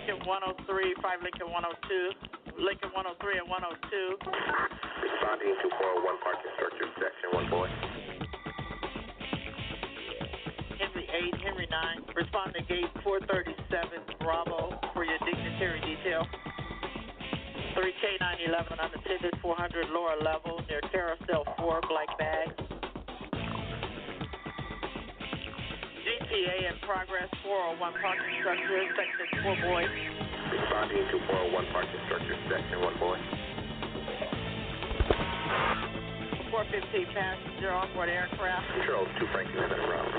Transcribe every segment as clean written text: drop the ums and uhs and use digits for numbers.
Lincoln 103, 5 Lincoln 102, Lincoln 103 and 102. Responding to 401 parking structure, section 1 boy. Henry 8, Henry 9. Respond to gate 437 Bravo for your dignitary detail. 3K 911 unattended 400 lower level near carousel 4 black bag. GTA in progress 401 parking structure section 4 boy. Responding to 401 parking structure, section 1 boy. 415 passenger onboard aircraft. Control 2 Franklin en route.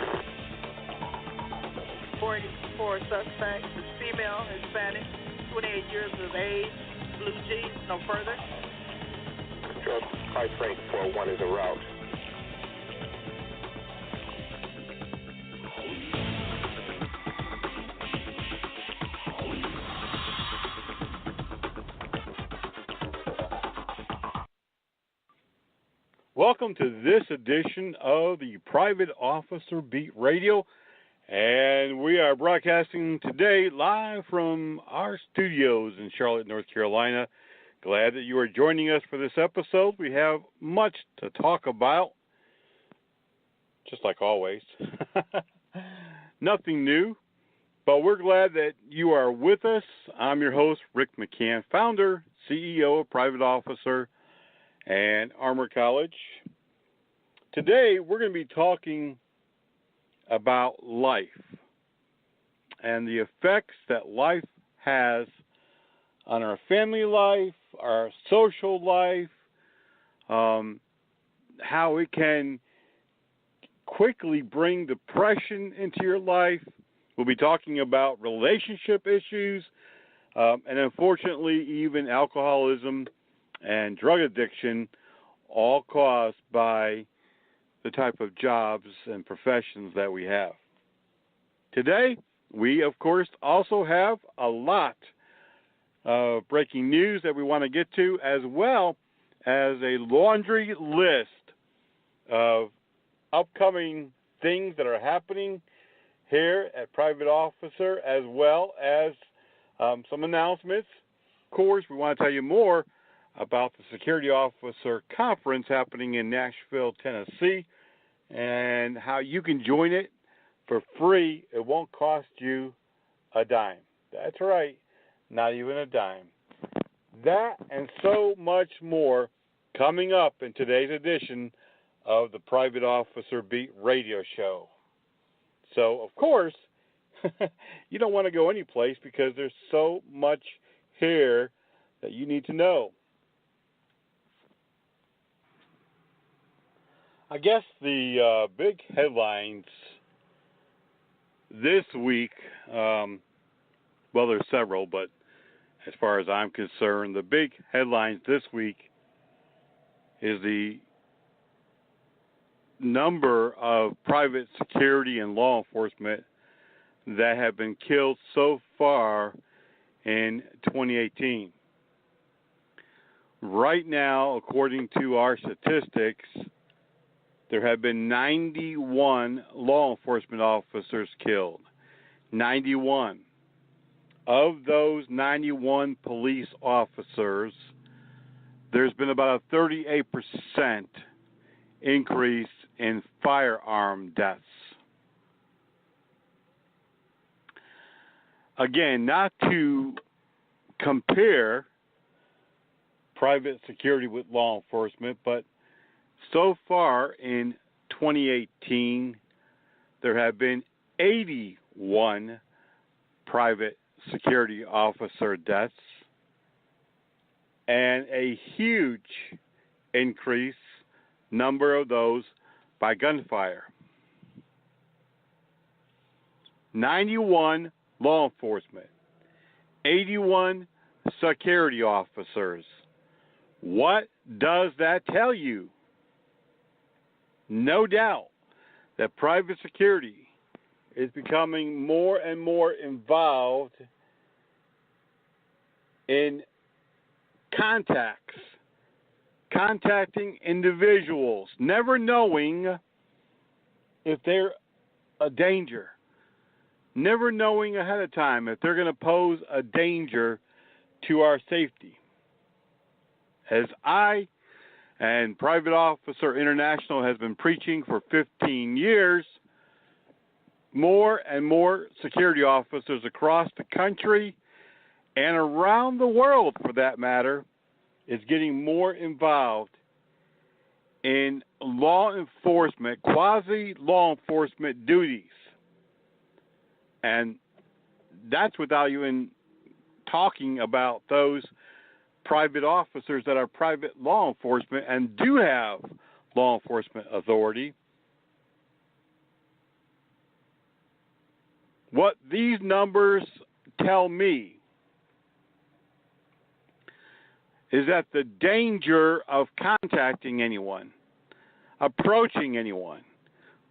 484 suspect is female, Hispanic, 28 years of age, blue jeans, no further. Control 5 Frank 401 is en route. Welcome to this edition of the Private Officer Beat Radio, and we are broadcasting today live from our studios in Charlotte, North Carolina. Glad that you are joining us for this episode. We have much to talk about, just like always. Nothing new, but we're glad that you are with us. I'm your host, Rick McCann, founder, CEO of Private Officer and Armor College. Today, we're going to be talking about life and the effects that life has on our family life, our social life, how it can quickly bring depression into your life. We'll be talking about relationship issues, and unfortunately, even alcoholism and drug addiction, all caused by the type of jobs and professions that we have. Today, we, of course, also have a lot of breaking news that we want to get to, as well as a laundry list of upcoming things that are happening here at Private Officer, as well as some announcements. Of course, we want to tell you more about the Security Officer Conference happening in Nashville, Tennessee, and how you can join it for free. It won't cost you a dime. That's right, not even a dime. That and so much more coming up in today's edition of the Private Officer Beat Radio Show. So, of course, you don't want to go anyplace because there's so much here that you need to know. I guess the big headlines this week, well, there's several, but as far as I'm concerned, the big headlines this week is the number of private security and law enforcement that have been killed so far in 2018. Right now, according to our statistics, there have been 91 law enforcement officers killed. 91. Of those 91 police officers, there's been about a 38% increase in firearm deaths. Again, not to compare private security with law enforcement, but so far in 2018, there have been 81 private security officer deaths and a huge increase number of those by gunfire. 91 law enforcement, 81 security officers. What does that tell you? No doubt that private security is becoming more and more involved in contacting individuals, never knowing if they're a danger, never knowing ahead of time if they're going to pose a danger to our safety. As I and Private Officer International has been preaching for 15 years, more and more security officers across the country and around the world, for that matter, is getting more involved in law enforcement, quasi-law enforcement duties. And that's without even talking about those private officers that are private law enforcement and do have law enforcement authority. What these numbers tell me is that the danger of contacting anyone, approaching anyone,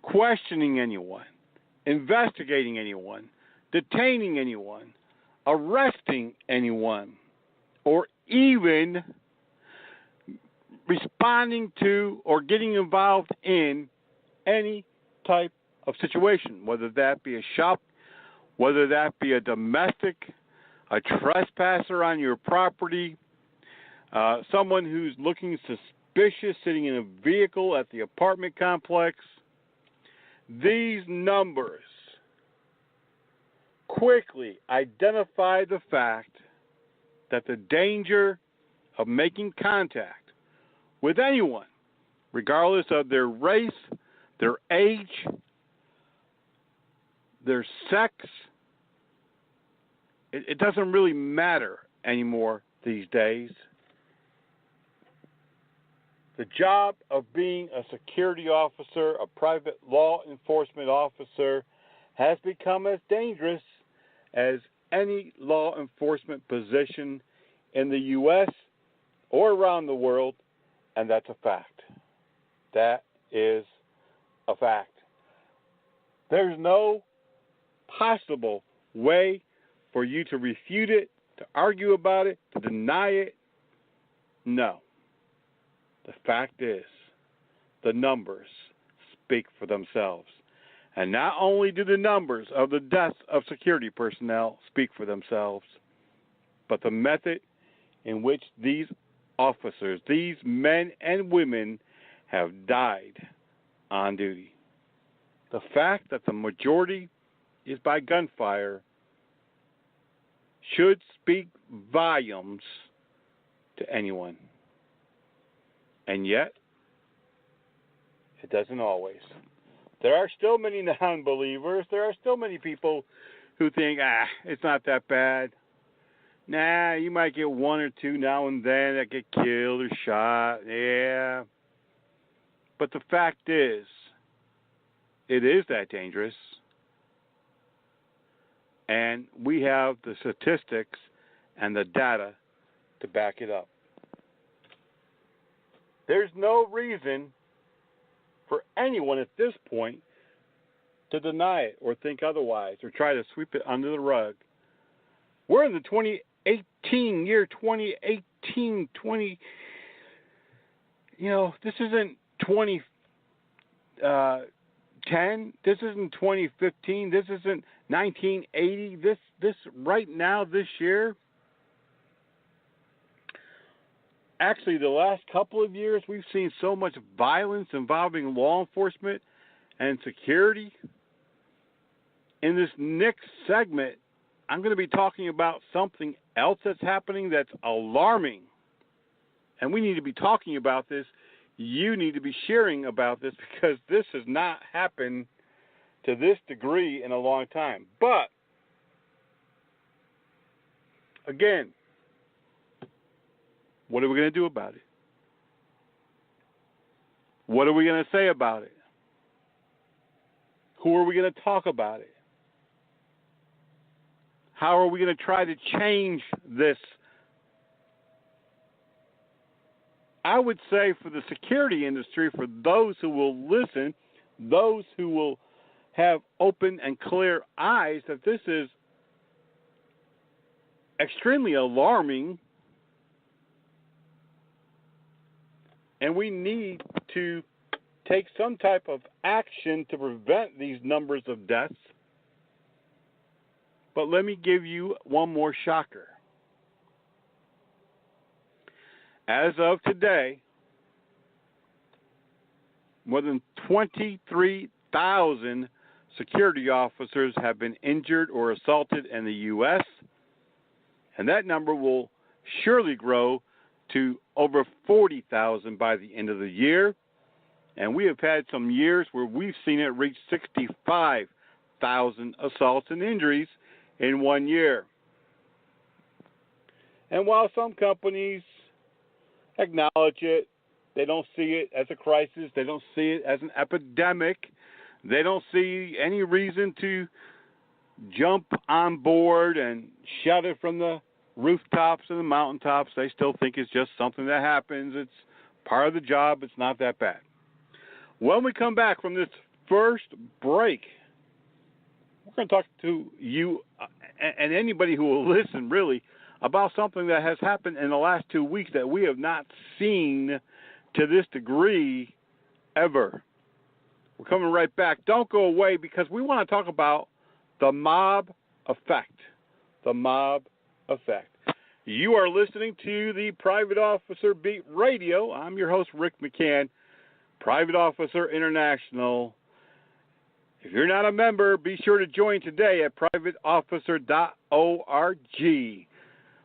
questioning anyone, investigating anyone, detaining anyone, arresting anyone, or even responding to or getting involved in any type of situation, whether that be a shop, whether that be a domestic, a trespasser on your property, someone who's looking suspicious sitting in a vehicle at the apartment complex. These numbers quickly identify the fact that the danger of making contact with anyone, regardless of their race, their age, their sex, it doesn't really matter anymore these days. The job of being a security officer, a private law enforcement officer, has become as dangerous as any law enforcement position in the U.S. or around the world, and that's a fact. That is a fact. There's no possible way for you to refute it, to argue about it, to deny it. No. The fact is, the numbers speak for themselves. And not only do the numbers of the deaths of security personnel speak for themselves, but the method in which these officers, these men and women, have died on duty. The fact that the majority is by gunfire should speak volumes to anyone. And yet, it doesn't always. There are still many non-believers. There are still many people who think, it's not that bad. Nah, you might get one or two now and then that get killed or shot. Yeah. But the fact is, it is that dangerous. And we have the statistics and the data to back it up. There's no reason for anyone at this point to deny it or think otherwise or try to sweep it under the rug. We're in the 2018, this isn't 2010, this isn't 2015, this isn't 1980, this right now, this year. Actually, the last couple of years, we've seen so much violence involving law enforcement and security. In this next segment, I'm going to be talking about something else that's happening that's alarming. And we need to be talking about this. You need to be sharing about this because this has not happened to this degree in a long time. But, again, what are we going to do about it? What are we going to say about it? Who are we going to talk about it? How are we going to try to change this? I would say for the security industry, for those who will listen, those who will have open and clear eyes, that this is extremely alarming. And we need to take some type of action to prevent these numbers of deaths. But let me give you one more shocker. As of today, more than 23,000 security officers have been injured or assaulted in the U.S., and that number will surely grow to over 40,000 by the end of the year. And we have had some years where we've seen it reach 65,000 assaults and injuries in 1 year. And while some companies acknowledge it, they don't see it as a crisis, they don't see it as an epidemic, they don't see any reason to jump on board and shout it from the rooftops and the mountaintops. They still think it's just something that happens. It's part of the job. It's not that bad. When we come back from this first break, we're going to talk to you and anybody who will listen, really, about something that has happened in the last 2 weeks that we have not seen to this degree ever. We're coming right back. Don't go away, because we want to talk about the mob effect. The mob effect. You are listening to the Private Officer Beat Radio. I'm your host, Rick McCann, Private Officer International. If you're not a member, be sure to join today at privateofficer.org.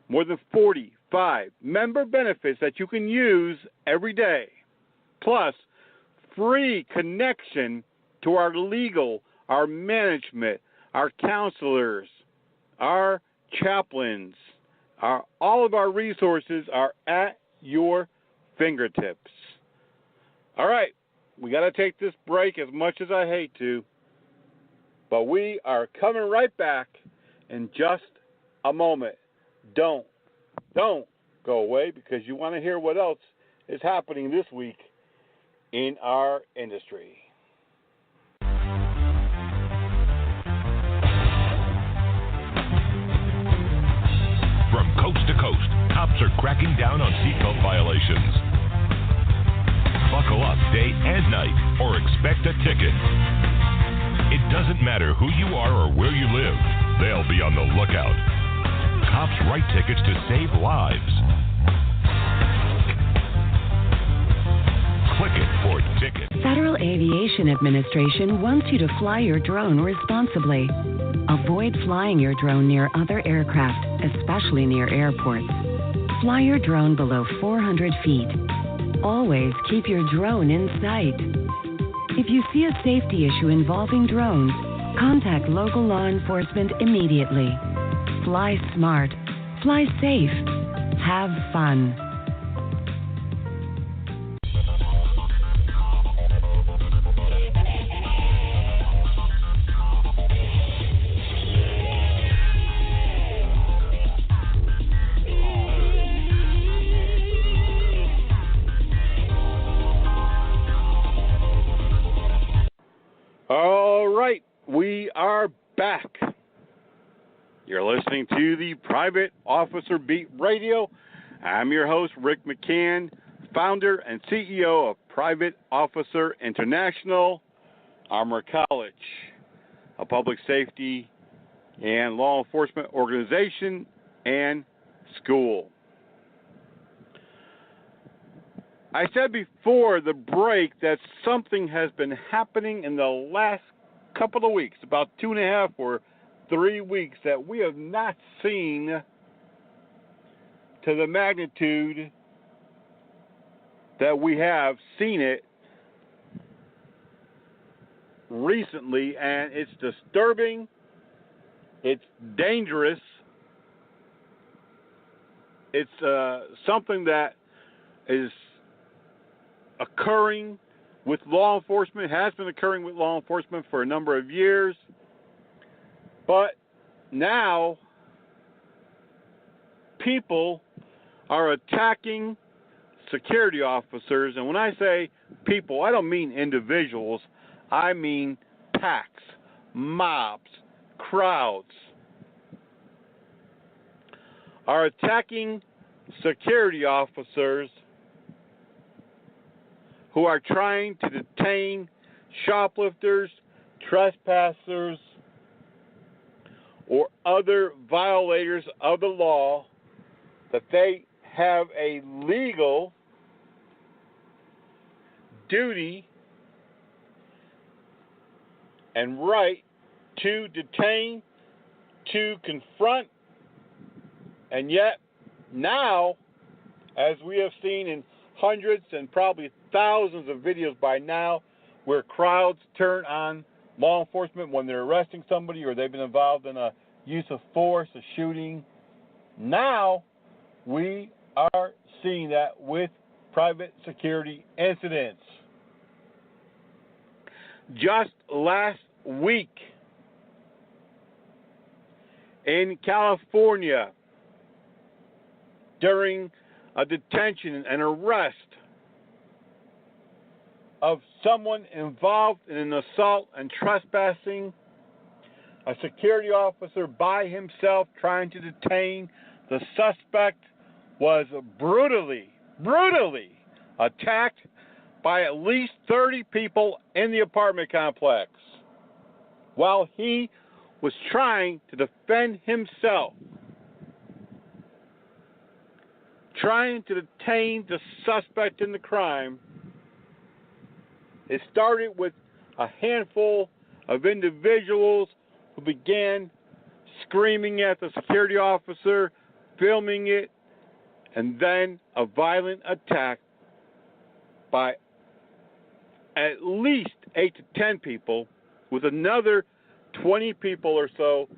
More than 45 member benefits that you can use every day. Plus, free connection to our legal, our management, our counselors, our chaplains. All of our resources are at your fingertips. All right, we got to take this break, as much as I hate to, but we are coming right back in just a moment. Don't go away, because you want to hear what else is happening this week in our industry. From coast to coast, cops are cracking down on seatbelt violations. Buckle up day and night or expect a ticket. It doesn't matter who you are or where you live, they'll be on the lookout. Cops write tickets to save lives. Click it for ticket. Federal Aviation Administration wants you to fly your drone responsibly. Avoid flying your drone near other aircraft, especially near airports. Fly your drone below 400 feet. Always keep your drone in sight. If you see a safety issue involving drones, contact local law enforcement immediately. Fly smart. Fly safe. Have fun. All right, we are back. You're listening to the Private Officer Beat Radio. I'm your host, Rick McCann, founder and CEO of Private Officer International, Armor College, a public safety and law enforcement organization and school. I said before the break that something has been happening in the last couple of weeks, about 2.5 or 3 weeks, that we have not seen to the magnitude that we have seen it recently, and it's disturbing, it's dangerous, it's something that is occurring with law enforcement, has been occurring with law enforcement for a number of years, but now people are attacking security officers. And when I say people, I don't mean individuals, I mean packs, mobs, crowds are attacking security officers who are trying to detain shoplifters, trespassers, or other violators of the law, that they have a legal duty and right to detain, to confront, and yet now, as we have seen in hundreds and probably thousands of videos by now, where crowds turn on law enforcement when they're arresting somebody or they've been involved in a use of force, a shooting, now we are seeing that with private security incidents. Just last week in California, during a detention and arrest of someone involved in an assault and trespassing, a security officer by himself trying to detain the suspect was brutally attacked by at least 30 people in the apartment complex while he was trying to defend himself, trying to detain the suspect in the crime. It started with a handful of individuals who began screaming at the security officer, filming it, and then a violent attack by at least 8 to 10 people, with another 20 people or so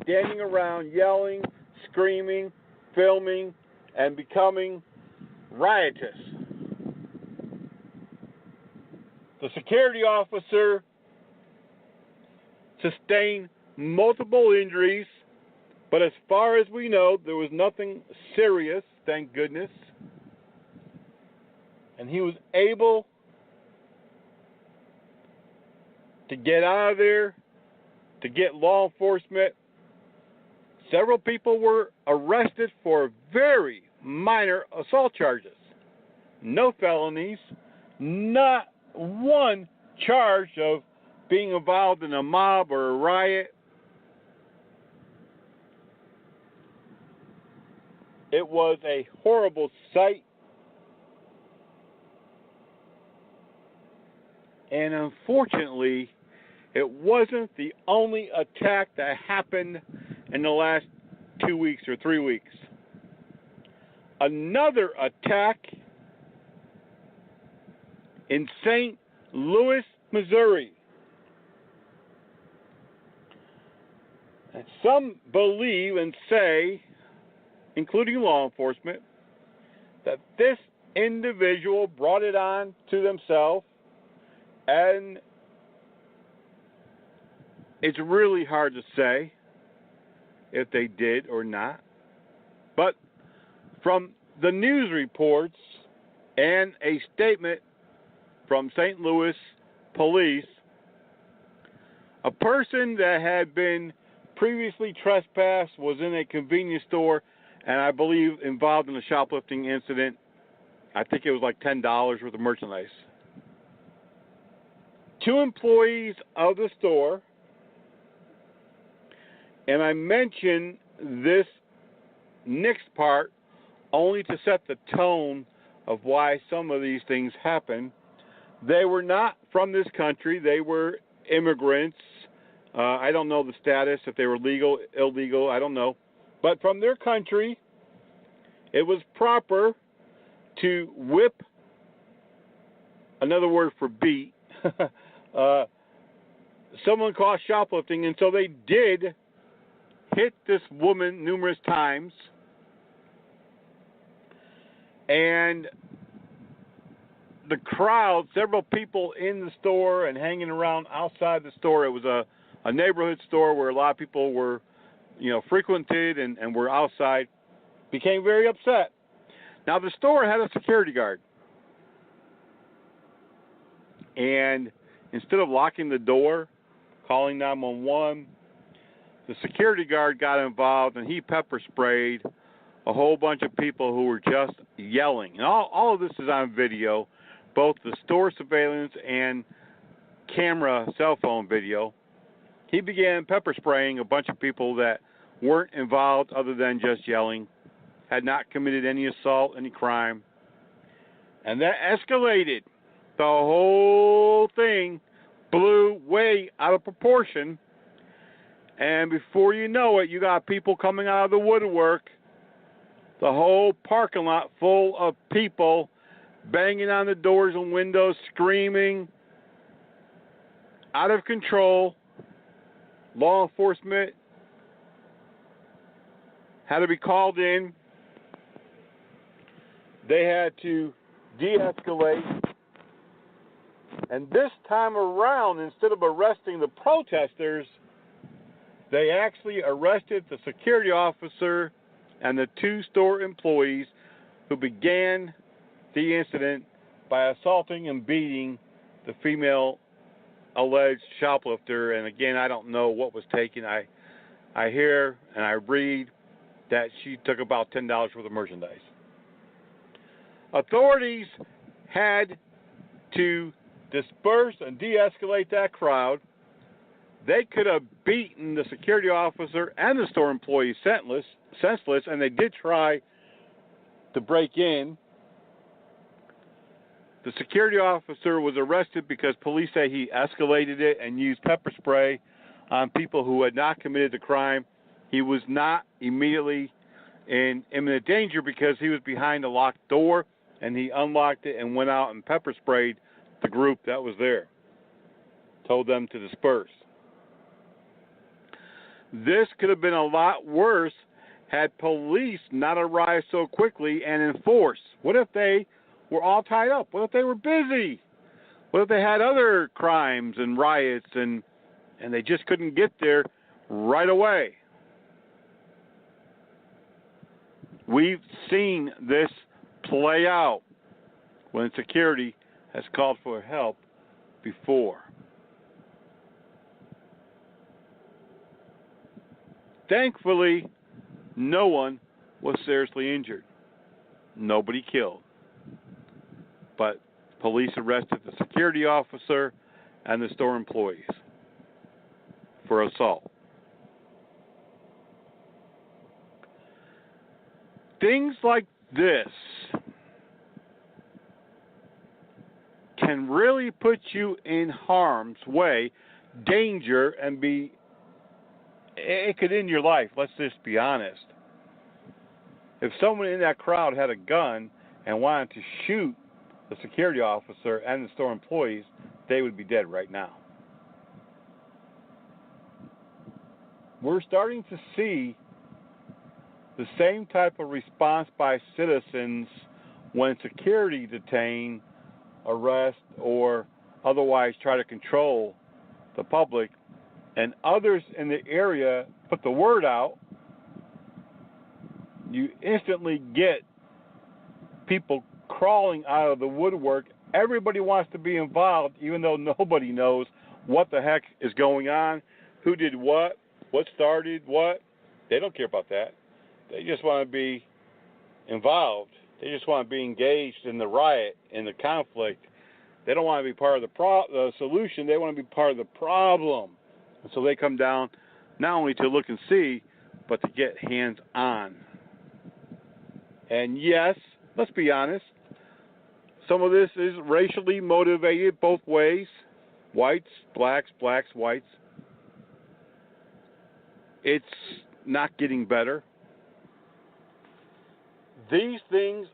standing around yelling, screaming, filming, and becoming riotous. The security officer sustained multiple injuries, but as far as we know, there was nothing serious, thank goodness. And he was able to get out of there, to get law enforcement. Several people were arrested for very minor assault charges. No felonies, not one charge of being involved in a mob or a riot. It was a horrible sight. And unfortunately, it wasn't the only attack that happened in the last 2 weeks or 3 weeks. Another attack in St. Louis, Missouri. And some believe and say, including law enforcement, that this individual brought it on to themselves, and it's really hard to say if they did or not. But from the news reports and a statement from St. Louis police, a person that had been previously trespassed was in a convenience store and I believe involved in a shoplifting incident. I think it was like $10 worth of merchandise. 2 employees of the store, and I mention this next part only to set the tone of why some of these things happen. They were not from this country. They were immigrants. I don't know the status, if they were legal, illegal, I don't know. But from their country, it was proper to whip, another word for beat, someone caught shoplifting, and so they did hit this woman numerous times. And the crowd, several people in the store and hanging around outside the store. It was a neighborhood store where a lot of people were, frequented and were outside, became very upset. Now, the store had a security guard. And instead of locking the door, calling 911, the security guard got involved and he pepper sprayed a whole bunch of people who were just yelling. And all of this is on video, both the store surveillance and camera cell phone video. he began pepper spraying a bunch of people that weren't involved other than just yelling, had not committed any assault, any crime. And that escalated. The whole thing blew way out of proportion. And before you know it, you got people coming out of the woodwork, the whole parking lot full of people banging on the doors and windows, screaming, out of control. Law enforcement had to be called in. They had to de-escalate. And this time around, instead of arresting the protesters, they actually arrested the security officer and the 2 store employees who began the incident by assaulting and beating the female alleged shoplifter. And again, I don't know what was taken. I hear and I read that she took about $10 worth of merchandise. Authorities had to disperse and de-escalate that crowd. They could have beaten the security officer and the store employee senseless, and they did try to break in. The security officer was arrested because police say he escalated it and used pepper spray on people who had not committed the crime. He was not immediately in imminent danger because he was behind a locked door, and he unlocked it and went out and pepper sprayed the group that was there. Told them to disperse. This could have been a lot worse had police not arrived so quickly and enforced. What if they were all tied up? What if they were busy? What if they had other crimes and riots and they just couldn't get there right away? We've seen this play out when security has called for help before. Thankfully, no one was seriously injured. Nobody killed. But police arrested the security officer and the store employees for assault. Things like this can really put you in harm's way, danger, and it could end your life. Let's just be honest. If someone in that crowd had a gun and wanted to shoot the security officer and the store employees, they would be dead right now. We're starting to see the same type of response by citizens when security detain, arrest, or otherwise try to control the public, and others in the area put the word out. You instantly get people crawling out of the woodwork. Everybody wants to be involved, even though nobody knows what the heck is going on, who did what started what. They don't care about that. They just want to be involved. They just want to be engaged in the riot, in the conflict. They don't want to be part of the solution. They want to be part of the problem. And so they come down not only to look and see, but to get hands-on. And yes, let's be honest, some of this is racially motivated both ways. Whites, blacks, whites. It's not getting better. These things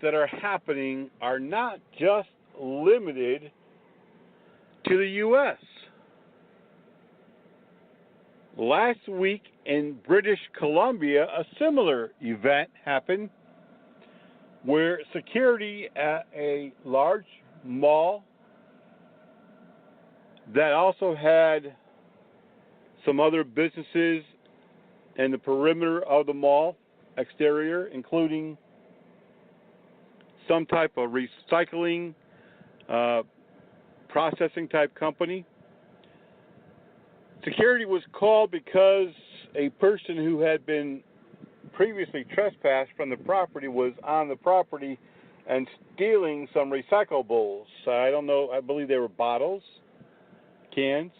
that are happening are not just limited to the U.S. Last week in British Columbia, a similar event happened where security at a large mall that also had some other businesses in the perimeter of the mall exterior, including some type of recycling, processing type company. Security was called because a person who had been previously trespassed from the property was on the property and stealing some recyclables. I don't know, I believe they were bottles, cans.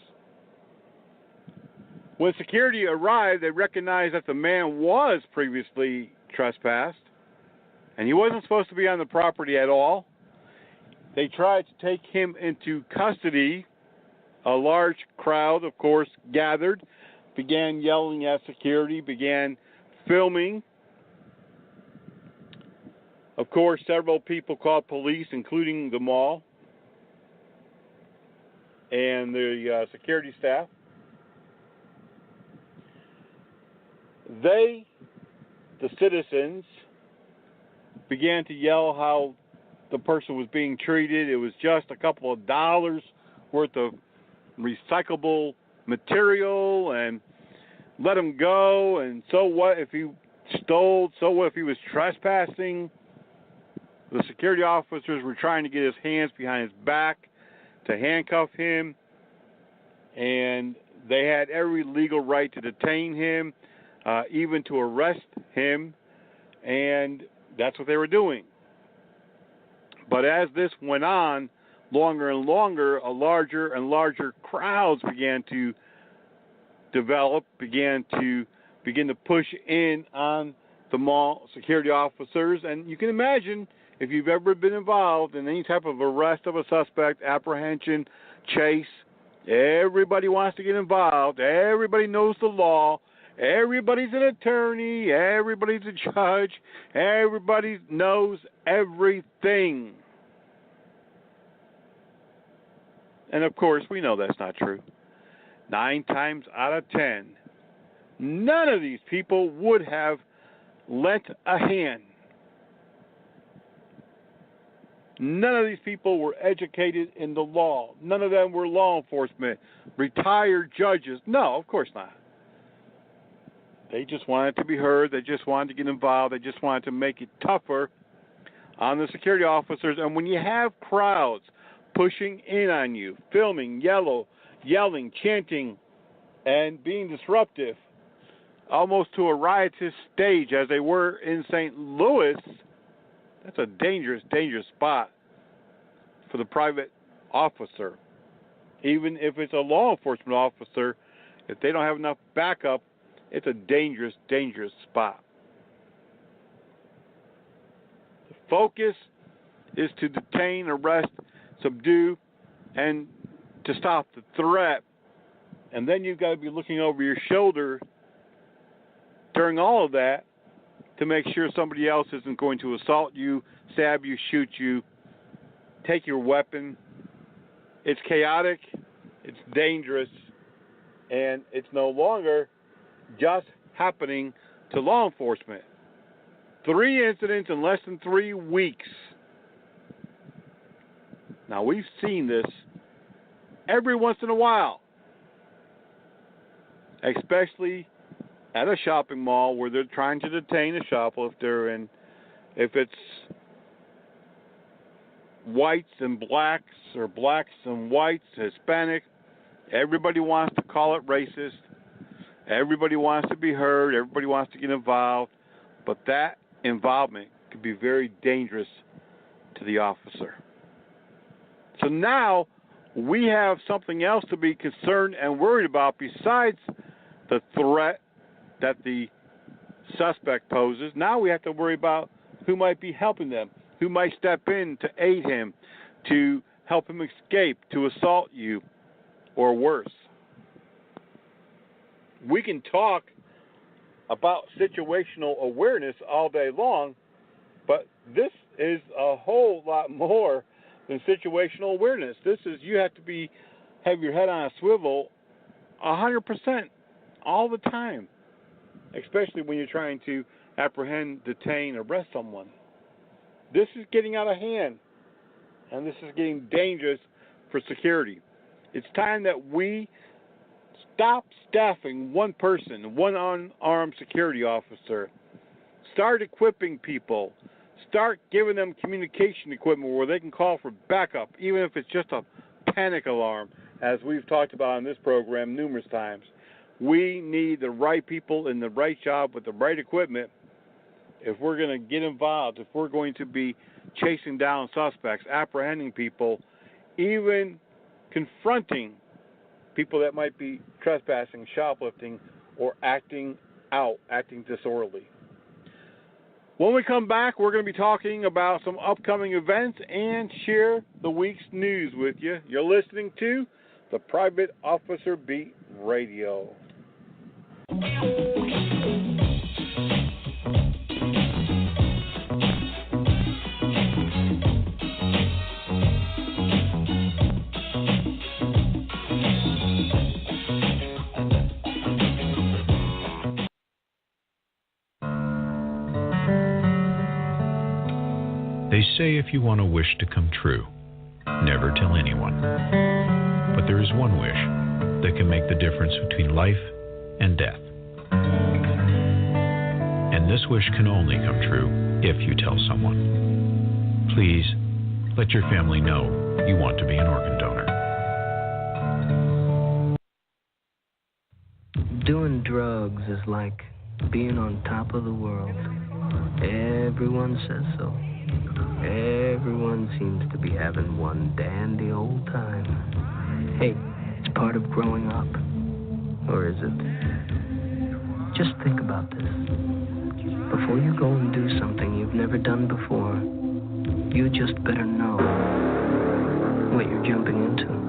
When security arrived, they recognized that the man was previously trespassed, and he wasn't supposed to be on the property at all. They tried to take him into custody. A large crowd, of course, gathered, began yelling at security, began filming. Of course, several people called police, including the mall and the security staff. They, the citizens, began to yell how the person was being treated. It was just a couple of dollars worth of recyclable material, and let him go. And so what if he stole? So what if he was trespassing? The security officers were trying to get his hands behind his back to handcuff him, and they had every legal right to detain him, even to arrest him, and that's what they were doing. But as this went on, longer and longer, a larger and larger crowds began to develop, began to push in on the mall security officers. And you can imagine, if you've ever been involved in any type of arrest of a suspect, apprehension, chase, everybody wants to get involved. Everybody knows the law. Everybody's an attorney. Everybody's a judge. Everybody knows everything. And, of course, we know that's not true. 9 times out of 10, none of these people would have lent a hand. None of these people were educated in the law. None of them were law enforcement, retired judges. No, of course not. They just wanted to be heard. They just wanted to get involved. They just wanted to make it tougher on the security officers. And when you have crowds pushing in on you, filming, yelling, chanting, and being disruptive, almost to a riotous stage as they were in St. Louis, that's a dangerous, dangerous spot for the private officer. Even if it's a law enforcement officer, if they don't have enough backup, it's a dangerous, dangerous spot. The focus is to detain, arrest, subdue, and to stop the threat. And then you've got to be looking over your shoulder during all of that to make sure somebody else isn't going to assault you, stab you, shoot you, take your weapon. It's chaotic, it's dangerous, and it's no longer just happening to law enforcement. 3 incidents in less than 3 weeks. Now, we've seen this every once in a while, especially at a shopping mall where they're trying to detain a shoplifter, and if it's whites and blacks or blacks and whites, Hispanic, everybody wants to call it racist. Everybody wants to be heard. Everybody wants to get involved. But that involvement could be very dangerous to the officer. So now we have something else to be concerned and worried about besides the threat that the suspect poses. Now we have to worry about who might be helping them, who might step in to aid him, to help him escape, to assault you, or worse. We can talk about situational awareness all day long, but this is a whole lot more than situational awareness. This is, you have to have your head on a swivel 100% all the time, especially when you're trying to apprehend, detain, arrest someone. This is getting out of hand, and this is getting dangerous for security. It's time that we stop staffing one person, one unarmed security officer. Start equipping people. Start giving them communication equipment where they can call for backup, even if it's just a panic alarm, as we've talked about on this program numerous times. We need the right people in the right job with the right equipment if we're going to get involved, if we're going to be chasing down suspects, apprehending people, even confronting people that might be trespassing, shoplifting, or acting disorderly. When we come back, we're going to be talking about some upcoming events and share the week's news with you. You're listening to the Private Officer Beat Radio. They say if you want a wish to come true, never tell anyone. But there is one wish that can make the difference between life and death. And this wish can only come true if you tell someone. Please, let your family know you want to be an organ donor. Doing drugs is like being on top of the world. Everyone says so. Everyone seems to be having one dandy old time. Hey, it's part of growing up. Or is it? Just think about this. Before you go and do something you've never done before, you just better know what you're jumping into.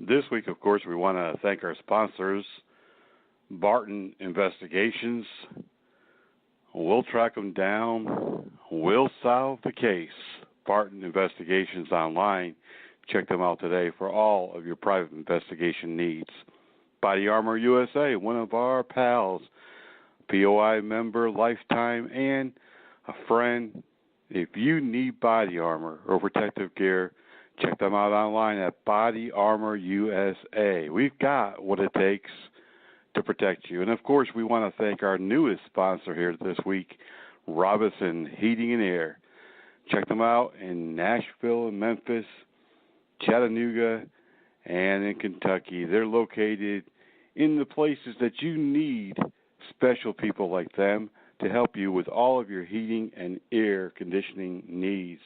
This week, of course, we want to thank our sponsors, Barton Investigations. We'll track them down. We'll solve the case. Barton Investigations online. Check them out today for all of your private investigation needs. Body Armor USA, one of our pals, POI member, lifetime, and a friend. If you need body armor or protective gear, check them out online at Body Armor USA. We've got what it takes to protect you. And, of course, we want to thank our newest sponsor here this week, Robinson Heating and Air. Check them out in Nashville and Memphis, Chattanooga, and in Kentucky. They're located in the places that you need special people like them to help you with all of your heating and air conditioning needs.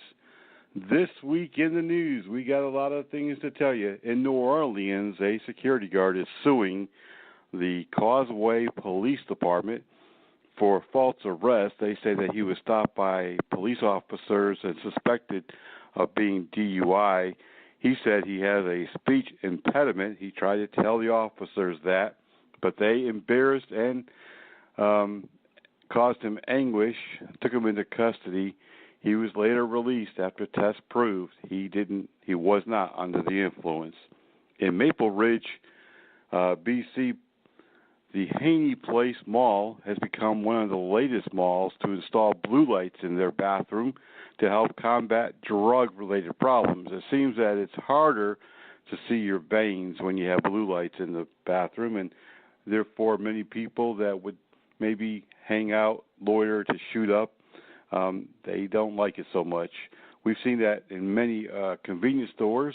This week in the news, we got a lot of things to tell you. In New Orleans, a security guard is suing the Causeway Police Department for false arrest. They say that he was stopped by police officers and suspected of being DUI. He said he has a speech impediment. He tried to tell the officers that, but they embarrassed and caused him anguish, took him into custody. He was later released after tests proved he was not under the influence. In Maple Ridge, BC, the Haney Place Mall has become one of the latest malls to install blue lights in their bathroom to help combat drug-related problems. It seems that it's harder to see your veins when you have blue lights in the bathroom, and therefore many people that would maybe hang out, loiter, to shoot up, they don't like it so much. We've seen that in many convenience stores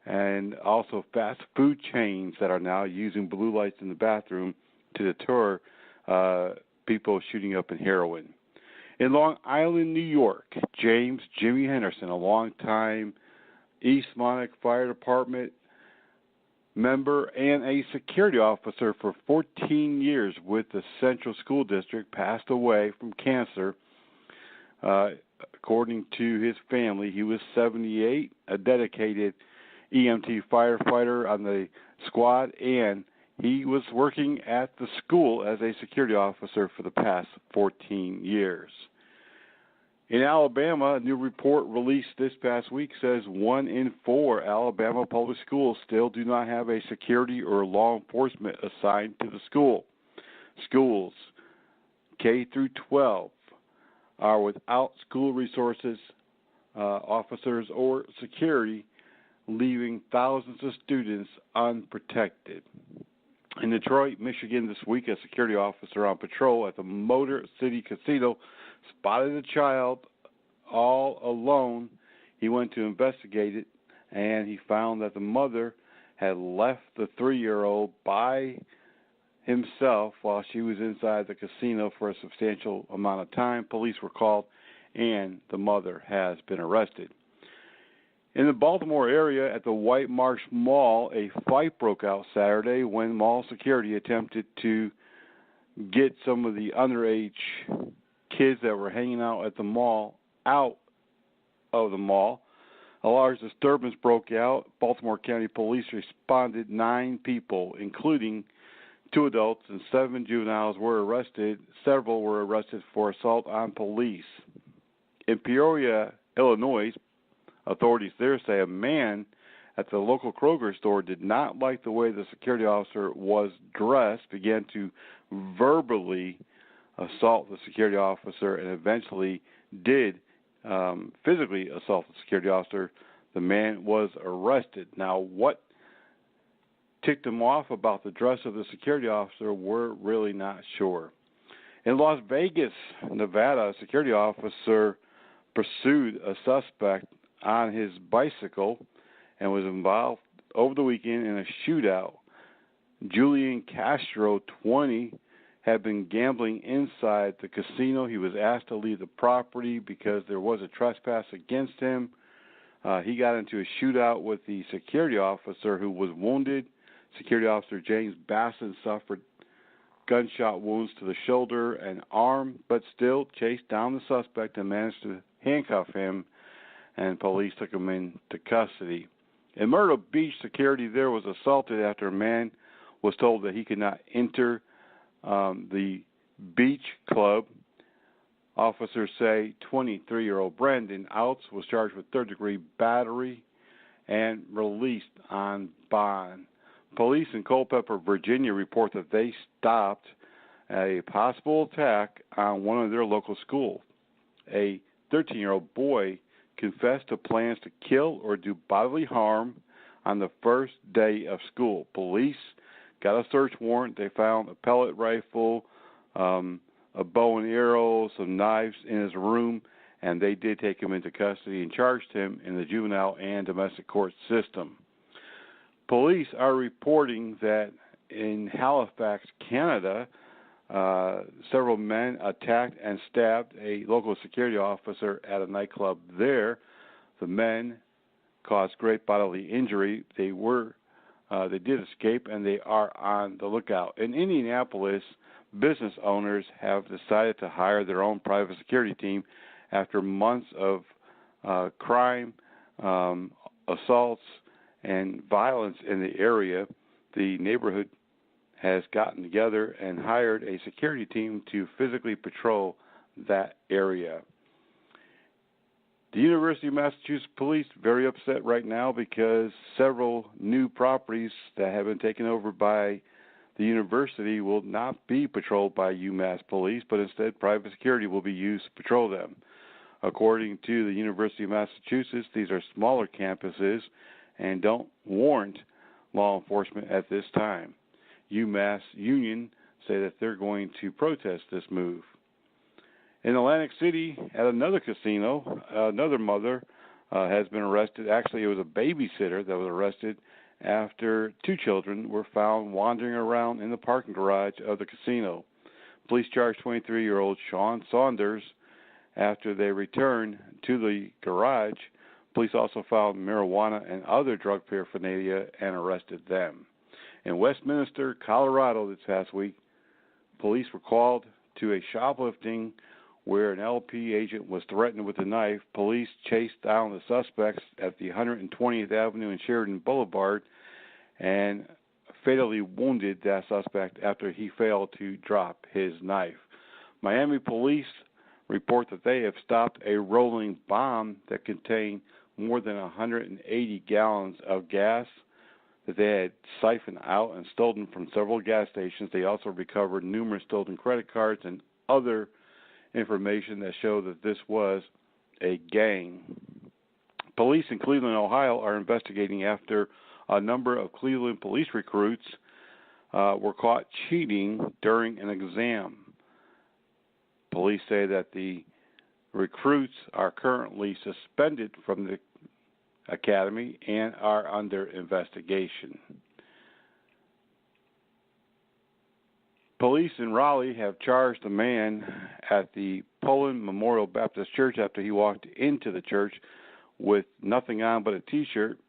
and also fast food chains that are now using blue lights in the bathroom to deter people shooting up in heroin. In Long Island, New York, Jimmy Henderson, a longtime East Monarch Fire Department member and a security officer for 14 years with the Central School District, passed away from cancer. According to his family, he was 78, a dedicated EMT firefighter on the squad, and he was working at the school as a security officer for the past 14 years. In Alabama, a new report released this past week says 1 in 4 Alabama public schools still do not have a security or law enforcement assigned to the school. Schools K through 12 are without school resources, officers or security, leaving thousands of students unprotected. In Detroit, Michigan this week, a security officer on patrol at the Motor City Casino spotted a child all alone. He went to investigate it, and he found that the mother had left the 3-year-old by himself while she was inside the casino for a substantial amount of time. Police were called, and the mother has been arrested. In the Baltimore area at the White Marsh Mall, a fight broke out Saturday when mall security attempted to get some of the underage kids that were hanging out at the mall out of the mall. A large disturbance broke out. Baltimore County Police responded. 9 people, including 2 adults and 7 juveniles, were arrested. Several were arrested for assault on police. In Peoria, Illinois, authorities there say a man at the local Kroger store did not like the way the security officer was dressed, began to verbally assault the security officer, and eventually did physically assault the security officer. The man was arrested. Now, what ticked him off about the dress of the security officer, we're really not sure. In Las Vegas, Nevada, a security officer pursued a suspect on his bicycle and was involved over the weekend in a shootout. Julian Castro, 20, had been gambling inside the casino. He was asked to leave the property because there was a trespass against him. He got into a shootout with the security officer who was wounded. Security officer James Basson suffered gunshot wounds to the shoulder and arm, but still chased down the suspect and managed to handcuff him, and police took him into custody. In Myrtle Beach, security there was assaulted after a man was told that he could not enter the beach club. Officers say 23-year-old Brandon Outs was charged with third-degree battery and released on bond. Police in Culpeper, Virginia, report that they stopped a possible attack on one of their local schools. A 13-year-old boy confessed to plans to kill or do bodily harm on the first day of school. Police got a search warrant. They found a pellet rifle, a bow and arrow, some knives in his room, and they did take him into custody and charged him in the juvenile and domestic court system. Police are reporting that in Halifax, Canada, several men attacked and stabbed a local security officer at a nightclub there. The men caused great bodily injury. They did escape, and they are on the lookout. In Indianapolis, business owners have decided to hire their own private security team after months of crime, assaults, and violence in the area. The neighborhood has gotten together and hired a security team to physically patrol that area. The University of Massachusetts Police very upset right now because several new properties that have been taken over by the university will not be patrolled by UMass Police, but instead private security will be used to patrol them. According to the University of Massachusetts, these are smaller campuses and don't warrant law enforcement at this time. UMass Union say that they're going to protest this move. In Atlantic City, at another casino, another mother has been arrested. Actually, it was a babysitter that was arrested after 2 children were found wandering around in the parking garage of the casino. Police charged 23-year-old Sean Saunders after they returned to the garage. Police also found marijuana and other drug paraphernalia and arrested them. In Westminster, Colorado this past week, police were called to a shoplifting where an LP agent was threatened with a knife. Police chased down the suspects at the 120th Avenue and Sheridan Boulevard and fatally wounded that suspect after he failed to drop his knife. Miami police report that they have stopped a rolling bomb that contained more than 180 gallons of gas that they had siphoned out and stolen from several gas stations. They also recovered numerous stolen credit cards and other information that showed that this was a gang. Police in Cleveland, Ohio, are investigating after a number of Cleveland police recruits were caught cheating during an exam. Police say that the recruits are currently suspended from the academy and are under investigation. Police in Raleigh have charged a man at the Poland Memorial Baptist Church after he walked into the church with nothing on but a T-shirt.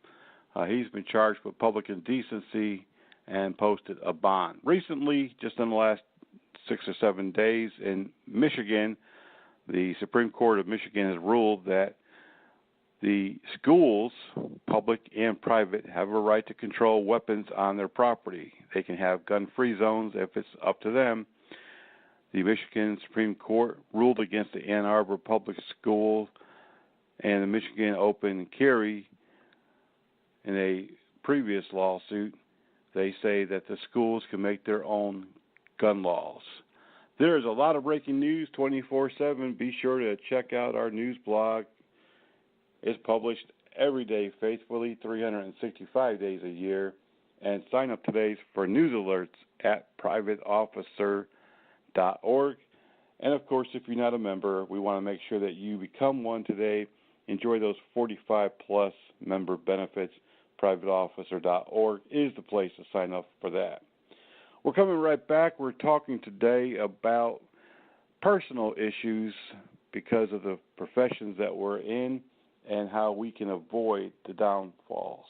He's been charged with public indecency and posted a bond. Recently, just in the last 6 or 7 days in Michigan, the Supreme Court of Michigan has ruled that the schools, public and private, have a right to control weapons on their property. They can have gun-free zones if it's up to them. The Michigan Supreme Court ruled against the Ann Arbor Public School and the Michigan Open Carry in a previous lawsuit. They say that the schools can make their own gun laws. There is a lot of breaking news 24/7. Be sure to check out our news blog. It's published every day faithfully, 365 days a year. And sign up today for news alerts at privateofficer.org. And, of course, if you're not a member, we want to make sure that you become one today. Enjoy those 45-plus member benefits. Privateofficer.org is the place to sign up for that. We're coming right back. We're talking today about personal issues because of the professions that we're in and how we can avoid the downfalls.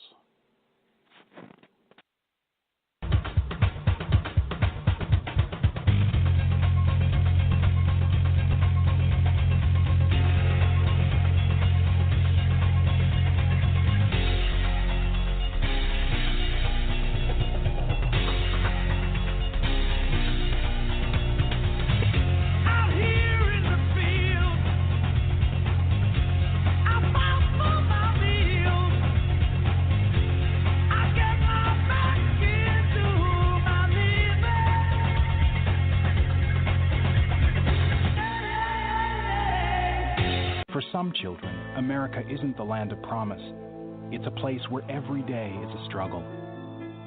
For some children, America isn't the land of promise. It's a place where every day is a struggle.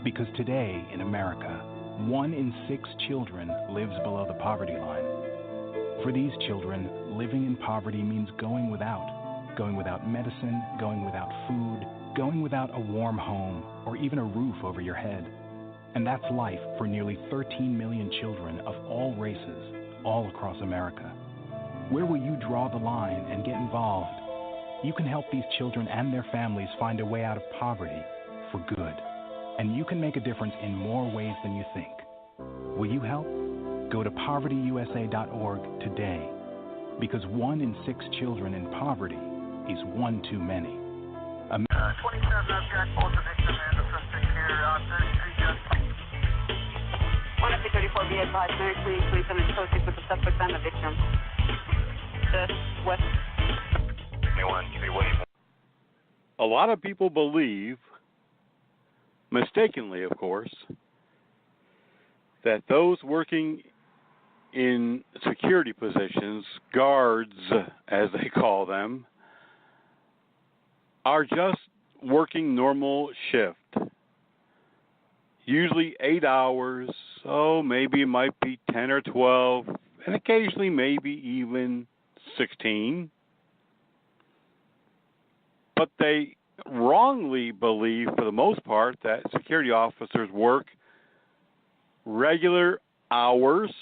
Because today in America, 1 in 6 children lives below the poverty line. For these children, living in poverty means going without medicine, going without food, going without a warm home, or even a roof over your head. And that's life for nearly 13 million children of all races, all across America. Where will you draw the line and get involved? You can help these children and their families find a way out of poverty for good. And you can make a difference in more ways than you think. Will you help? Go to povertyusa.org today. Because 1 in 6 children in poverty is one too many. 27, I've got both the victim and the suspect here on 33 just. 134, be advised, Mary, please come in closely with the suspect and the victim. West. A lot of people believe, mistakenly of course, that those working in security positions, guards as they call them, are just working normal shift. Usually 8 hours, so maybe it might be 10 or 12, and occasionally maybe even 16. But they wrongly believe, for the most part, that security officers work regular hours.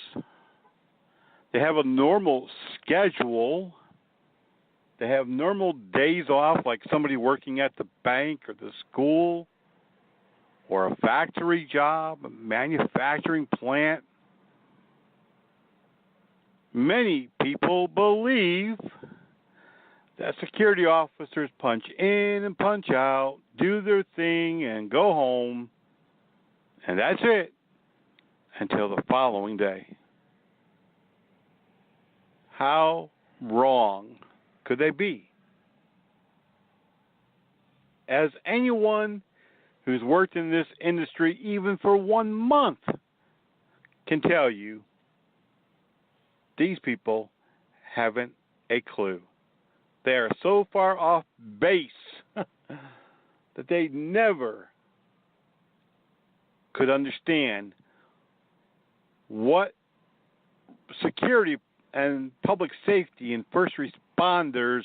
They have a normal schedule. They have normal days off, like somebody working at the bank or the school or a factory job, a manufacturing plant. Many people believe that security officers punch in and punch out, do their thing, and go home, and that's it until the following day. How wrong could they be? As anyone who's worked in this industry even for 1 month can tell you, these people haven't a clue. They are so far off base that they never could understand what security and public safety and first responders,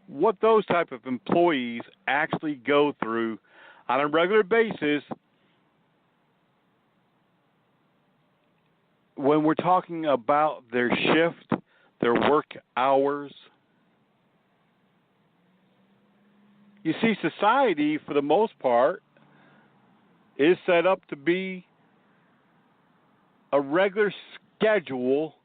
what those type of employees actually go through on a regular basis when we're talking about their shift, their work hours. You see, society, for the most part, is set up to be a regular schedule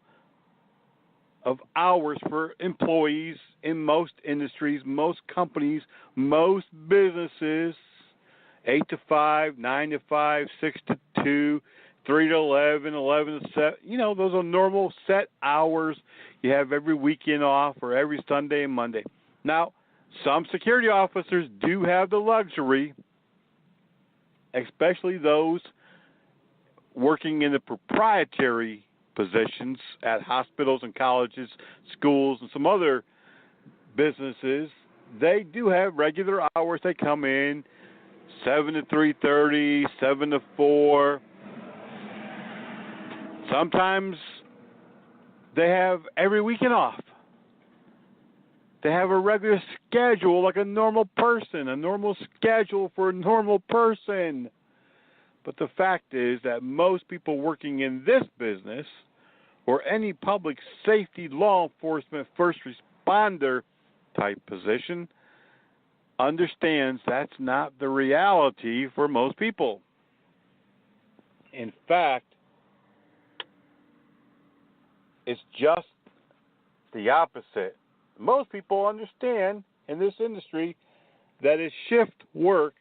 of hours for employees in most industries, most companies, most businesses. 8 to 5, 9 to 5, 6 to 2, 3 to 11, 11 to 7. You know, those are normal set hours you have every weekend off or every Sunday and Monday. Now, some security officers do have the luxury, especially those working in the proprietary positions at hospitals and colleges, schools, and some other businesses. They do have regular hours. They come in 7 to 3:30, 7 to 4. Sometimes they have every weekend off. They have a regular schedule like a normal person, a normal schedule for a normal person. But the fact is that most people working in this business or any public safety, law enforcement, first responder type position understands that's not the reality for most people. In fact, it's just the opposite. Most people understand in this industry that it's shift work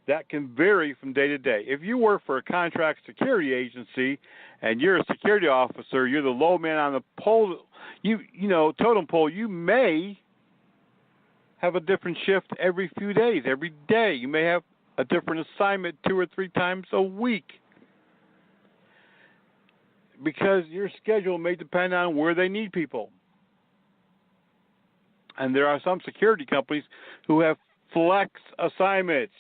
that can vary from day to day. If you work for a contract security agency and you're a security officer, you're the low man on the pole, totem pole, you may have a different shift every few days, every day. You may have a different assignment 2 or 3 times a week because your schedule may depend on where they need people. And there are some security companies who have flex assignments.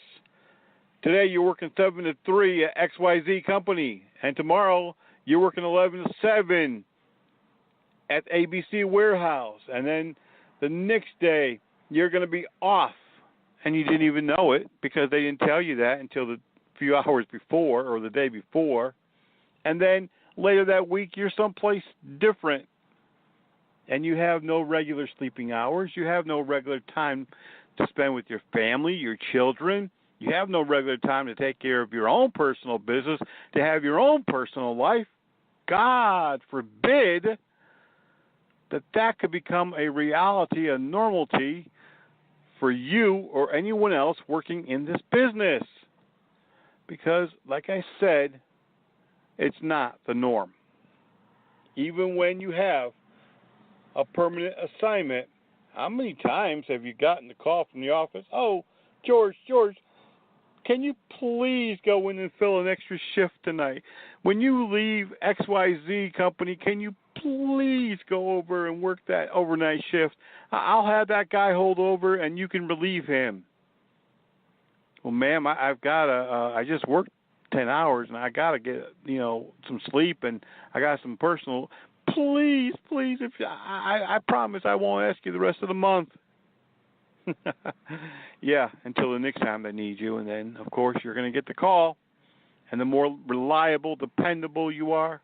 Today you're working 7 to 3 at XYZ company, and tomorrow you're working 11 to 7 at ABC warehouse, and then the next day you're going to be off, and you didn't even know it because they didn't tell you that until the few hours before or the day before. And then later that week you're someplace different, and you have no regular sleeping hours. You have no regular time to spend with your family, your children. You have no regular time to take care of your own personal business, to have your own personal life. God forbid that could become a reality, a normality for you or anyone else working in this business. Because, like I said, it's not the norm. Even when you have a permanent assignment, how many times have you gotten the call from the office? Oh, George, can you please go in and fill an extra shift tonight? When you leave XYZ company, can you please go over and work that overnight shift? I'll have that guy hold over and you can relieve him. Well, ma'am, I just worked 10 hours and I got to get, some sleep and I got some personal. Please, if I promise I won't ask you the rest of the month. Yeah, until the next time they need you, and then, of course, you're going to get the call. And the more reliable, dependable you are,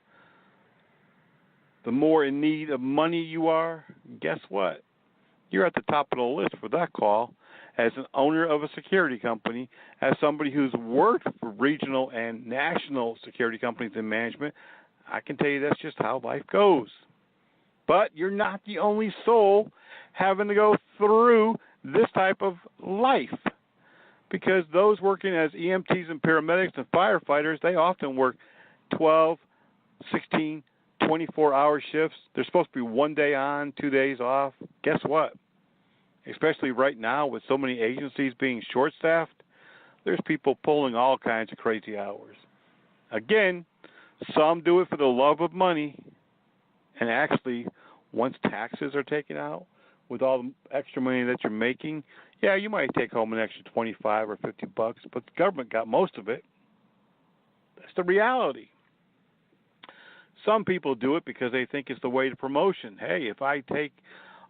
the more in need of money you are, guess what? You're at the top of the list for that call as an owner of a security company, as somebody who's worked for regional and national security companies in management. I can tell you that's just how life goes. But you're not the only soul having to go through this type of life, because those working as EMTs and paramedics and firefighters, they often work 12, 16, 24-hour shifts. They're supposed to be 1 day on, 2 days off. Guess what? Especially right now with so many agencies being short-staffed, there's people pulling all kinds of crazy hours. Again, some do it for the love of money, and actually, once taxes are taken out, with all the extra money that you're making, yeah, you might take home an extra $25 or $50, but the government got most of it. That's the reality. Some people do it because they think it's the way to promotion. Hey, if I take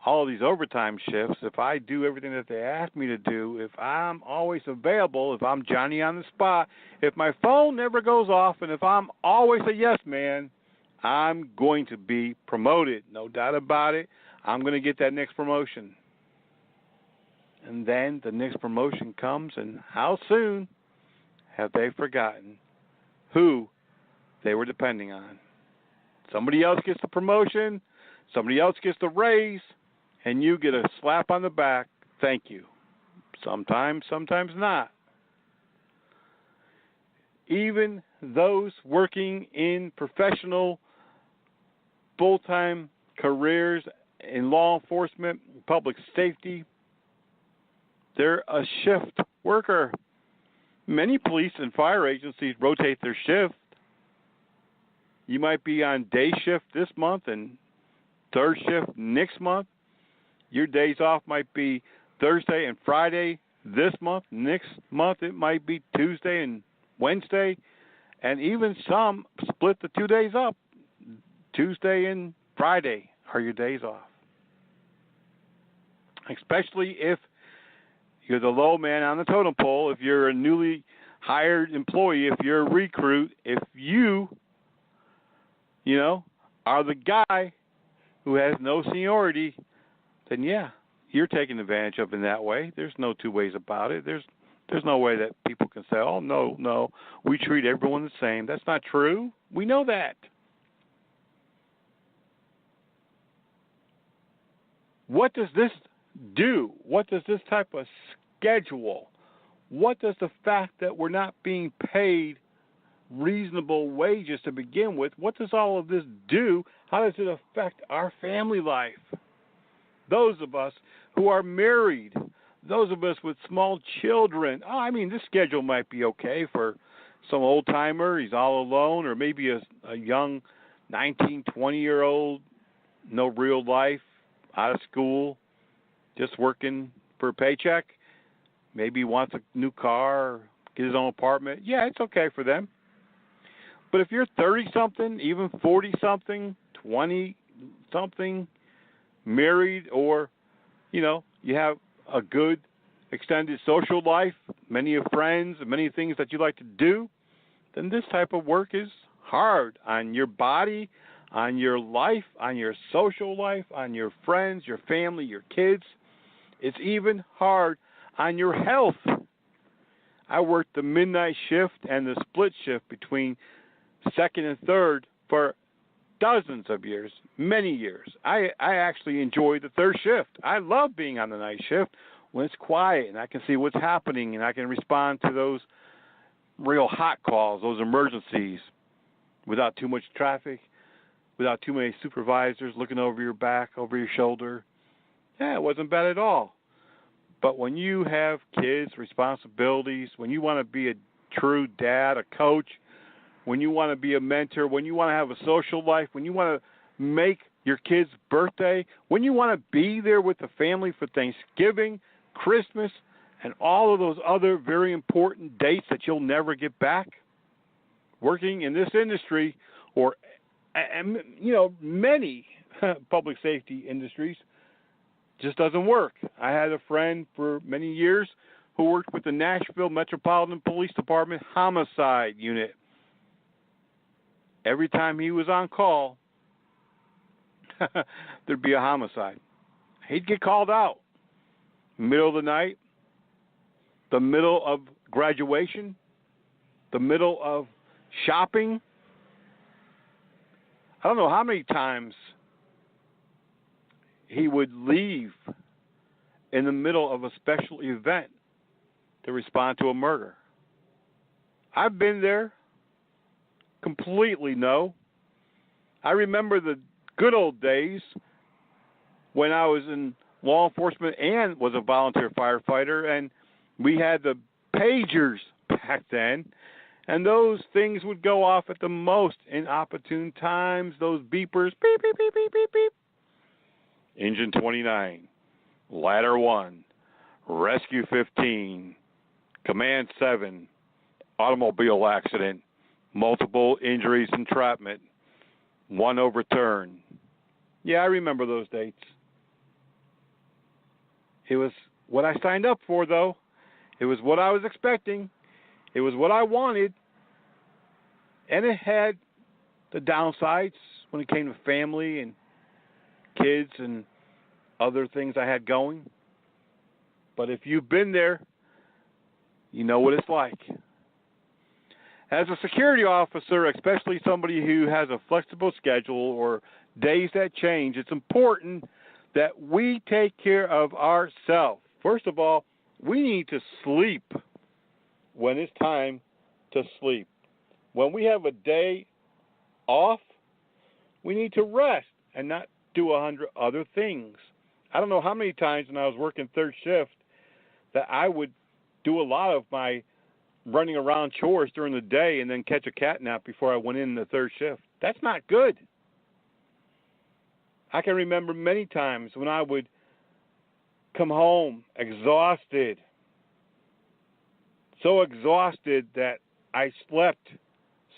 all of these overtime shifts, if I do everything that they ask me to do, if I'm always available, if I'm Johnny on the spot, if my phone never goes off, and if I'm always a yes man, I'm going to be promoted. No doubt about it. I'm going to get that next promotion. And then the next promotion comes, and how soon have they forgotten who they were depending on? Somebody else gets the promotion, somebody else gets the raise, and you get a slap on the back, thank you. Sometimes not. Even those working in professional, full-time careers in law enforcement, public safety, they're a shift worker. Many police and fire agencies rotate their shift. You might be on day shift this month and third shift next month. Your days off might be Thursday and Friday this month. Next month it might be Tuesday and Wednesday. And even some split the 2 days up. Tuesday and Friday are your days off. Especially if you're the low man on the totem pole, if you're a newly hired employee, if you're a recruit, if you are the guy who has no seniority, then yeah, you're taken advantage of in that way. There's no two ways about it. There's no way that people can say, oh, no, we treat everyone the same. That's not true. We know that. What does this do? What does this type of schedule, what does the fact that we're not being paid reasonable wages to begin with, what does all of this do? How does it affect our family life? Those of us who are married, those of us with small children, this schedule might be okay for some old-timer, he's all alone, or maybe a young 19, 20-year-old, no real life, out of school, just working for a paycheck, maybe wants a new car, or get his own apartment. Yeah, it's okay for them. But if you're 30-something, even 40-something, 20-something, married, or, you have a good extended social life, many of friends, many things that you like to do, then this type of work is hard on your body, on your life, on your social life, on your friends, your family, your kids. It's even hard on your health. I worked the midnight shift and the split shift between second and third for dozens of years, many years. I actually enjoy the third shift. I love being on the night shift when it's quiet and I can see what's happening and I can respond to those real hot calls, those emergencies, without too much traffic, without too many supervisors looking over your back, over your shoulder. Yeah, it wasn't bad at all. But when you have kids, responsibilities, when you want to be a true dad, a coach, when you want to be a mentor, when you want to have a social life, when you want to make your kid's birthday, when you want to be there with the family for Thanksgiving, Christmas, and all of those other very important dates that you'll never get back, working in this industry or, many public safety industries, just doesn't work. I had a friend for many years who worked with the Nashville Metropolitan Police Department Homicide Unit. Every time he was on call, there'd be a homicide. He'd get called out. Middle of the night, the middle of graduation, the middle of shopping. I don't know how many times he would leave in the middle of a special event to respond to a murder. I've been there. Completely no. I remember the good old days when I was in law enforcement and was a volunteer firefighter, and we had the pagers back then, and those things would go off at the most inopportune times, those beepers, beep, beep, beep, beep, beep, beep. Engine 29, Ladder 1, Rescue 15, Command 7, automobile accident, multiple injuries, entrapment, 1 overturn. Yeah, I remember those dates. It was what I signed up for, though. It was what I was expecting. It was what I wanted. And it had the downsides when it came to family and kids and other things I had going. But if you've been there, you know what it's like. As a security officer, especially somebody who has a flexible schedule or days that change, it's important that we take care of ourselves. First of all, we need to sleep when it's time to sleep. When we have a day off, we need to rest and not do 100 other things. I don't know how many times when I was working third shift that I would do a lot of my running around chores during the day and then catch a cat nap before I went in the third shift. That's not good. I can remember many times when I would come home exhausted, so exhausted that I slept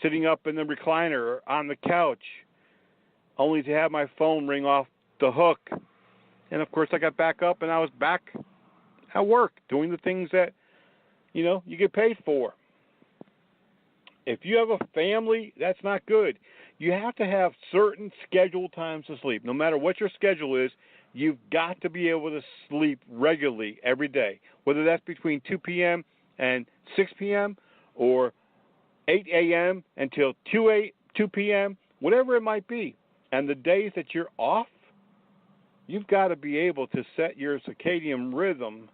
sitting up in the recliner or on the couch, only to have my phone ring off the hook. And, of course, I got back up and I was back at work doing the things that, you get paid for. If you have a family, that's not good. You have to have certain scheduled times to sleep. No matter what your schedule is, you've got to be able to sleep regularly every day, whether that's between 2 p.m. and 6 p.m. or 8 a.m. until 2 p.m., whatever it might be. And the days that you're off, you've got to be able to set your circadian rhythm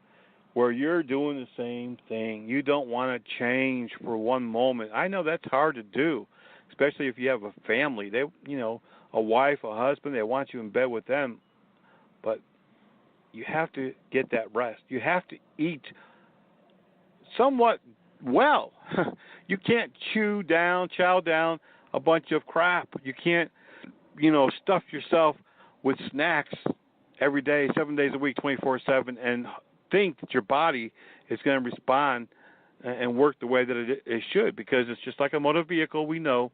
where you're doing the same thing. You don't want to change for one moment. I know that's hard to do, especially if you have a family. They, a wife, a husband, they want you in bed with them. But you have to get that rest. You have to eat somewhat well. You can't chow down a bunch of crap. You can't, stuff yourself with snacks every day, 7 days a week, 24/7, and think that your body is going to respond and work the way that it should, because it's just like a motor vehicle. We know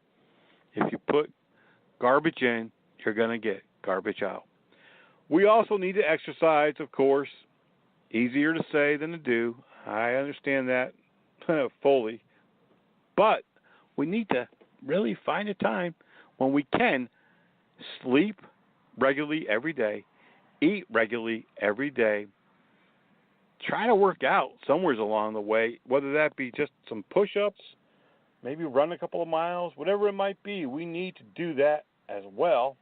if you put garbage in, you're going to get garbage out. We also need to exercise, of course. Easier to say than to do. I understand that fully. But we need to really find a time when we can sleep regularly every day, eat regularly every day, try to work out somewhere along the way, whether that be just some push-ups, maybe run a couple of miles, whatever it might be. We need to do that as well.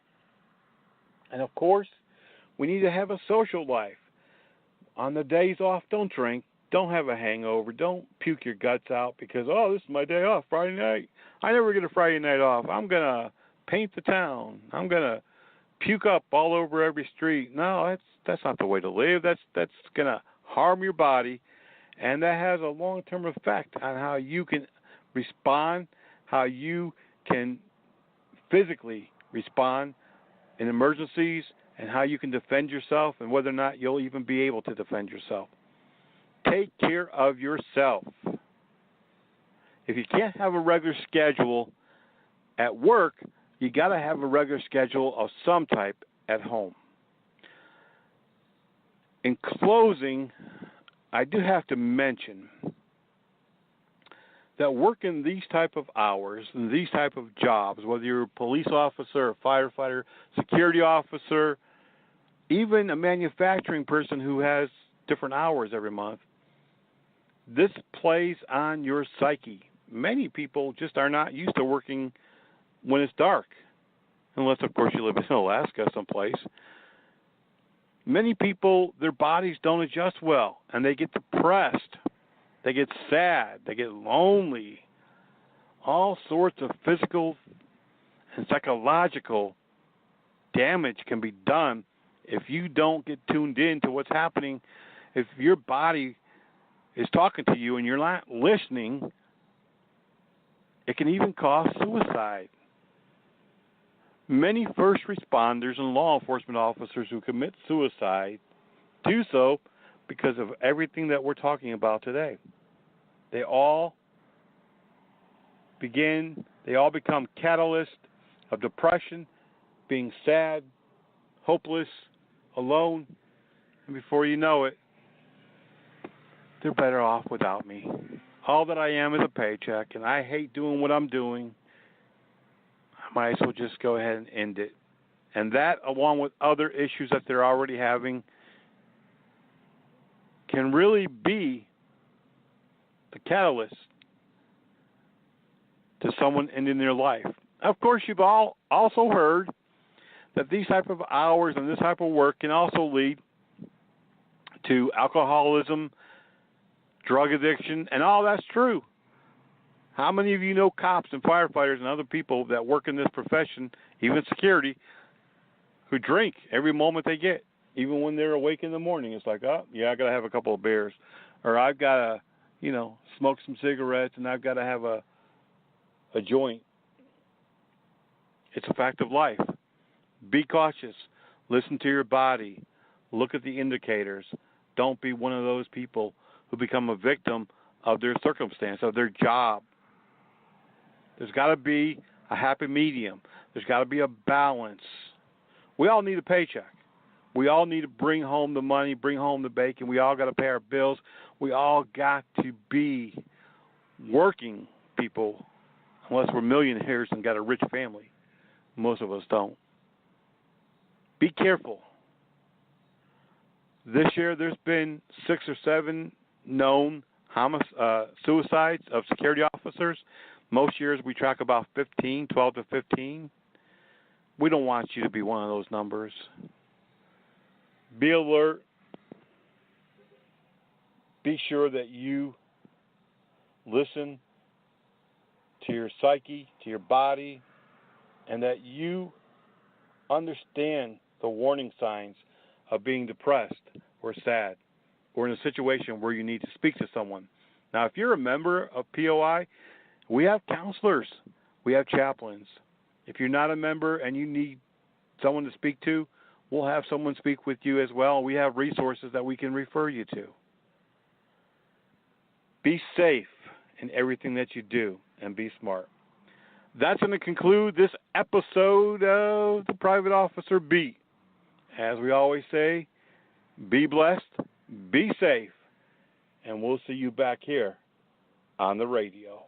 And, of course, we need to have a social life. On the days off, don't drink. Don't have a hangover. Don't puke your guts out because, this is my day off, Friday night. I never get a Friday night off. I'm going to paint the town. I'm going to puke up all over every street. No, that's not the way to live. That's going to harm your body, and that has a long-term effect on how you can respond, how you can physically respond in emergencies, and how you can defend yourself, and whether or not you'll even be able to defend yourself. Take care of yourself. If you can't have a regular schedule at work, you got to have a regular schedule of some type at home. In closing, I do have to mention that working these type of hours and these type of jobs, whether you're a police officer, a firefighter, security officer, even a manufacturing person who has different hours every month, this plays on your psyche. Many people just are not used to working when it's dark, unless, of course, you live in Alaska someplace. Many people, their bodies don't adjust well, and they get depressed. They get sad. They get lonely. All sorts of physical and psychological damage can be done if you don't get tuned in to what's happening. If your body is talking to you and you're not listening, it can even cause suicide. Many first responders and law enforcement officers who commit suicide do so because of everything that we're talking about today. They all become catalysts of depression, being sad, hopeless, alone, and before you know it, they're better off without me. All that I am is a paycheck, and I hate doing what I'm doing. I might as well just go ahead and end it. And that, along with other issues that they're already having, can really be the catalyst to someone ending their life. Of course, you've all also heard that these type of hours and this type of work can also lead to alcoholism, drug addiction, and all that's true. How many of you know cops and firefighters and other people that work in this profession, even security, who drink every moment they get? Even when they're awake in the morning, it's like, oh, yeah, I got to have a couple of beers. Or I've got to, smoke some cigarettes, and I've got to have a joint. It's a fact of life. Be cautious. Listen to your body. Look at the indicators. Don't be one of those people who become a victim of their circumstance, of their job. There's got to be a happy medium. There's got to be a balance. We all need a paycheck. We all need to bring home the money, bring home the bacon. We all got to pay our bills. We all got to be working people, unless we're millionaires and got a rich family. Most of us don't. Be careful. This year there's been 6 or 7 known suicides of security officers. Most years we track about 15, 12 to 15. We don't want you to be one of those numbers. Be alert. Be sure that you listen to your psyche, to your body, and that you understand the warning signs of being depressed or sad or in a situation where you need to speak to someone. Now, if you're a member of POI, we have counselors. We have chaplains. If you're not a member and you need someone to speak to, we'll have someone speak with you as well. We have resources that we can refer you to. Be safe in everything that you do and be smart. That's going to conclude this episode of the Private Officer Beat. As we always say, be blessed, be safe, and we'll see you back here on the radio.